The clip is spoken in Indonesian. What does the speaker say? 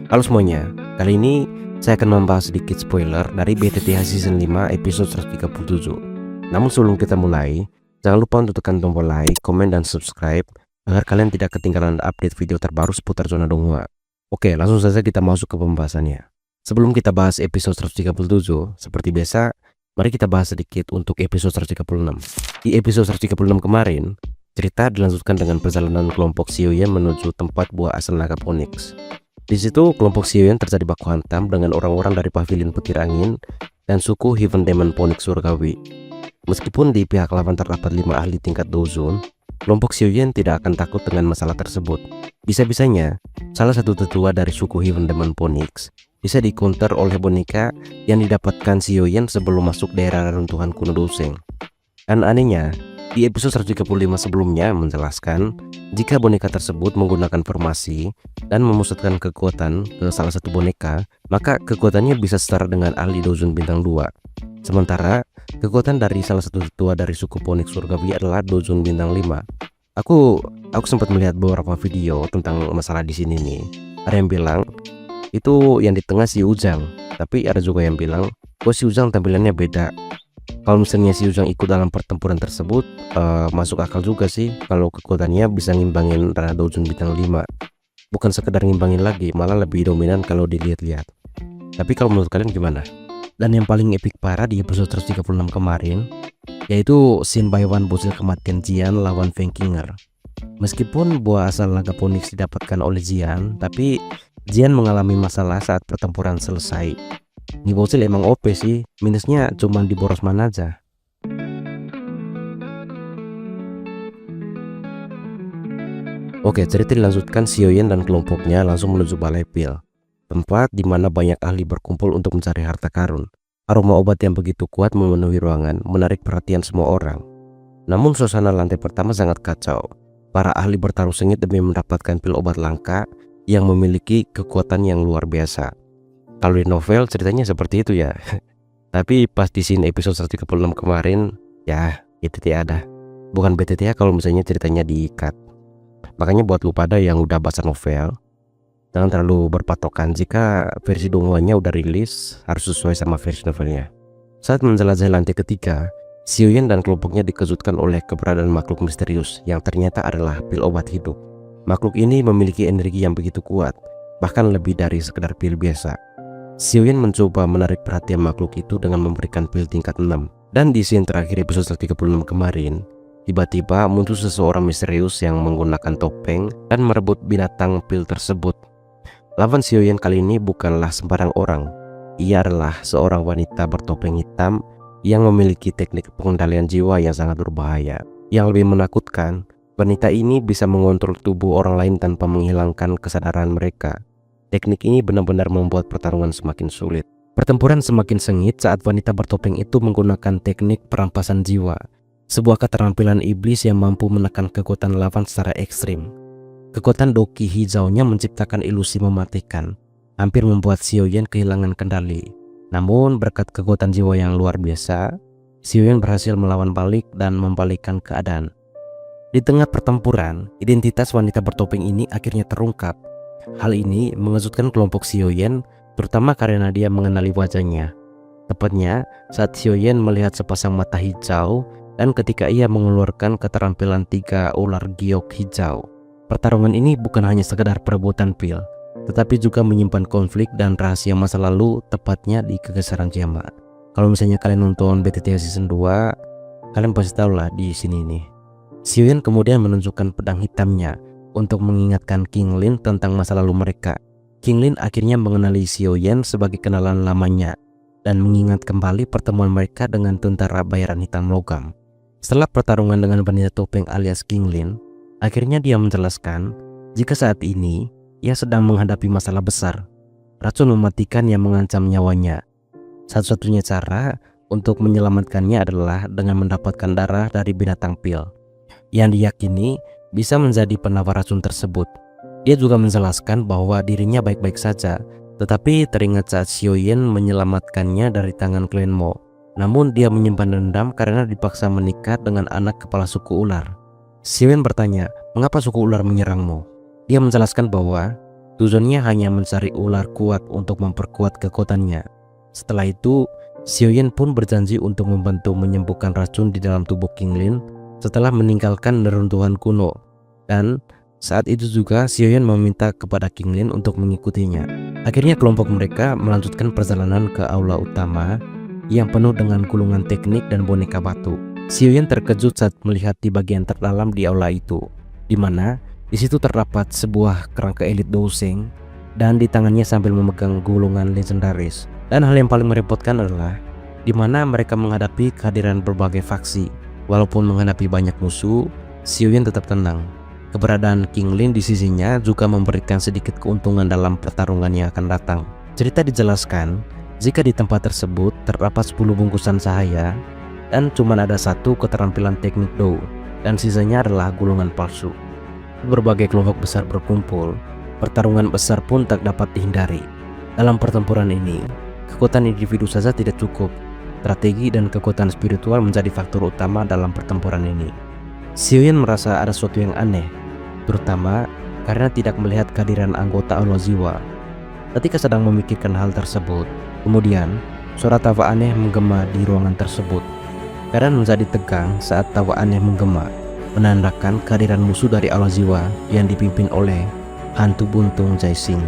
Halo semuanya, kali ini saya akan membahas sedikit spoiler dari BTTH Season 5 episode 137. Namun sebelum kita mulai, jangan lupa untuk tekan tombol like, komen, dan subscribe agar kalian tidak ketinggalan update video terbaru seputar zona Donghua. Oke, langsung saja kita masuk ke pembahasannya. Sebelum kita bahas episode 137, seperti biasa, mari kita bahas sedikit untuk episode 136. Di episode 136 kemarin, cerita dilanjutkan dengan perjalanan kelompok Xiuyan menuju tempat buah asal naga Phoenix. Di situ kelompok Xiuyan terjadi baku hantam dengan orang-orang dari pavilion petir angin dan suku Heaven Demon Phoenix Surgawi. Meskipun di pihak lawan terdapat 5 ahli tingkat Dozon, kelompok Xiuyan tidak akan takut dengan masalah tersebut. Bisa-bisanya, salah satu tetua dari suku Heaven Demon Phoenix bisa di-counter oleh boneka yang didapatkan Xiuyan sebelum masuk daerah reruntuhan kuno Doseng. Dan anehnya, di episode 135 sebelumnya menjelaskan jika boneka tersebut menggunakan formasi dan memusatkan kekuatan ke salah satu boneka, maka kekuatannya bisa setara dengan ahli Dozon bintang 2. Sementara kekuatan dari salah satu tetua dari suku Phoenix Surgawi adalah Dozon bintang 5. Aku sempat melihat beberapa video tentang masalah di sini nih. Ada yang bilang itu yang di tengah si Ujang, tapi ada juga yang bilang si Ujang tampilannya beda. Kalau misalnya si Ujang ikut dalam pertempuran tersebut, masuk akal juga sih kalau kekuatannya bisa ngimbangin Rana Dozon bintang 5. Bukan sekedar ngimbangin lagi, malah lebih dominan kalau dilihat-lihat. Tapi kalau menurut kalian gimana? Dan yang paling epic parah di episode 136 kemarin, yaitu scene Baiwan bocil kematian Jian lawan Feng Qinger. Meskipun buah asal naga Phoenix didapatkan oleh Jian, tapi Jian mengalami masalah saat pertempuran selesai. Ini bocil emang OP sih, minusnya cuma di Borosman aja. Oke, cerita dilanjutkan. Xiuyan dan kelompoknya langsung menuju Balai Pil, tempat di mana banyak ahli berkumpul untuk mencari harta karun. Aroma obat yang begitu kuat memenuhi ruangan, menarik perhatian semua orang. Namun suasana lantai pertama sangat kacau. Para ahli bertaruh sengit demi mendapatkan pil obat langka yang memiliki kekuatan yang luar biasa. Kalau di novel ceritanya seperti itu ya. Tapi pas di scene episode 136 kemarin, ya itu tidak ada. Bukan BTTH kalau misalnya ceritanya di-cut. Makanya buat lu pada yang udah baca novel, jangan terlalu berpatokan jika versi donghua-nya udah rilis harus sesuai sama versi novelnya. Saat menjelajahi lantai ketiga, Xiuyan dan kelompoknya dikejutkan oleh keberadaan makhluk misterius yang ternyata adalah pil obat hidup. Makhluk ini memiliki energi yang begitu kuat, bahkan lebih dari sekedar pil biasa. Xiuyan mencoba menarik perhatian makhluk itu dengan memberikan pil tingkat 6. Dan di scene terakhir episode 136 kemarin, tiba-tiba muncul seseorang misterius yang menggunakan topeng dan merebut binatang pil tersebut. Lawan Xiuyan kali ini bukanlah sembarang orang. Ia adalah seorang wanita bertopeng hitam yang memiliki teknik pengendalian jiwa yang sangat berbahaya. Yang lebih menakutkan, wanita ini bisa mengontrol tubuh orang lain tanpa menghilangkan kesadaran mereka. Teknik ini benar-benar membuat pertarungan semakin sulit. Pertempuran semakin sengit saat wanita bertopeng itu menggunakan teknik perampasan jiwa, sebuah keterampilan iblis yang mampu menekan kekuatan lawan secara ekstrim. Kekuatan Doki hijaunya menciptakan ilusi mematikan, hampir membuat Xiuyan kehilangan kendali. Namun berkat kekuatan jiwa yang luar biasa, Xiuyan berhasil melawan balik dan membalikkan keadaan. Di tengah pertempuran, identitas wanita bertopeng ini akhirnya terungkap. Hal ini mengejutkan kelompok Xiuyan, terutama karena dia mengenali wajahnya. Tepatnya saat Xiuyan melihat sepasang mata hijau dan ketika ia mengeluarkan keterampilan 3 ular giok hijau. Pertarungan ini bukan hanya sekedar perebutan pil, tetapi juga menyimpan konflik dan rahasia masa lalu, tepatnya di kegesaran kiamat. Kalau misalnya kalian nonton BTTH Season 2, kalian pasti tahu lah di sini nih. Xiuyan kemudian menunjukkan pedang hitamnya untuk mengingatkan King Lin tentang masa lalu mereka. King Lin akhirnya mengenali Xiuyan sebagai kenalan lamanya dan mengingat kembali pertemuan mereka dengan tentara bayaran hitam logam. Setelah pertarungan dengan wanita topeng alias King Lin, akhirnya dia menjelaskan jika saat ini ia sedang menghadapi masalah besar, racun mematikan yang mengancam nyawanya. Satu-satunya cara untuk menyelamatkannya adalah dengan mendapatkan darah dari binatang pil yang diyakini bisa menjadi penawar racun tersebut. Dia juga menjelaskan bahwa dirinya baik-baik saja, tetapi teringat saat Xiuyan menyelamatkannya dari tangan Clan Mo. Namun dia menyimpan dendam karena dipaksa menikah dengan anak kepala suku ular. Xiuyan bertanya, mengapa suku ular menyerangmu? Dia menjelaskan bahwa Tujuannya hanya mencari ular kuat untuk memperkuat kekuatannya. Setelah itu, Xiaoyan pun berjanji untuk membantu menyembuhkan racun di dalam tubuh King Lin setelah meninggalkan neruntuhan kuno. Dan saat itu juga Xiaoyan meminta kepada King Lin untuk mengikutinya. Akhirnya kelompok mereka melanjutkan perjalanan ke aula utama yang penuh dengan gulungan teknik dan boneka batu. Xiaoyan terkejut saat melihat di bagian terdalam di aula itu, di mana di situ terdapat sebuah kerangka elit Douseng dan di tangannya sambil memegang gulungan legendaris. Dan hal yang paling merepotkan adalah di mana mereka menghadapi kehadiran berbagai faksi. Walaupun menghadapi banyak musuh, Xiaoyan tetap tenang. Keberadaan King Lin di sisinya juga memberikan sedikit keuntungan dalam pertarungan yang akan datang. Cerita dijelaskan jika di tempat tersebut terdapat 10 bungkusan cahaya dan cuma ada satu keterampilan teknik Dou, dan sisanya adalah gulungan palsu. Berbagai kelompok besar berkumpul, pertarungan besar pun tak dapat dihindari. Dalam pertempuran ini, kekuatan individu saja tidak cukup. Strategi dan kekuatan spiritual menjadi faktor utama dalam pertempuran ini. Xiaoyan merasa ada sesuatu yang aneh, terutama karena tidak melihat kehadiran anggota Aula Jiwa. Ketika sedang memikirkan hal tersebut, kemudian suara tawa aneh menggema di ruangan tersebut. Keadaan menjadi tegang saat tawa aneh menggema, menandakan kehadiran musuh dari Aula Jiwa yang dipimpin oleh hantu buntung Jaixing.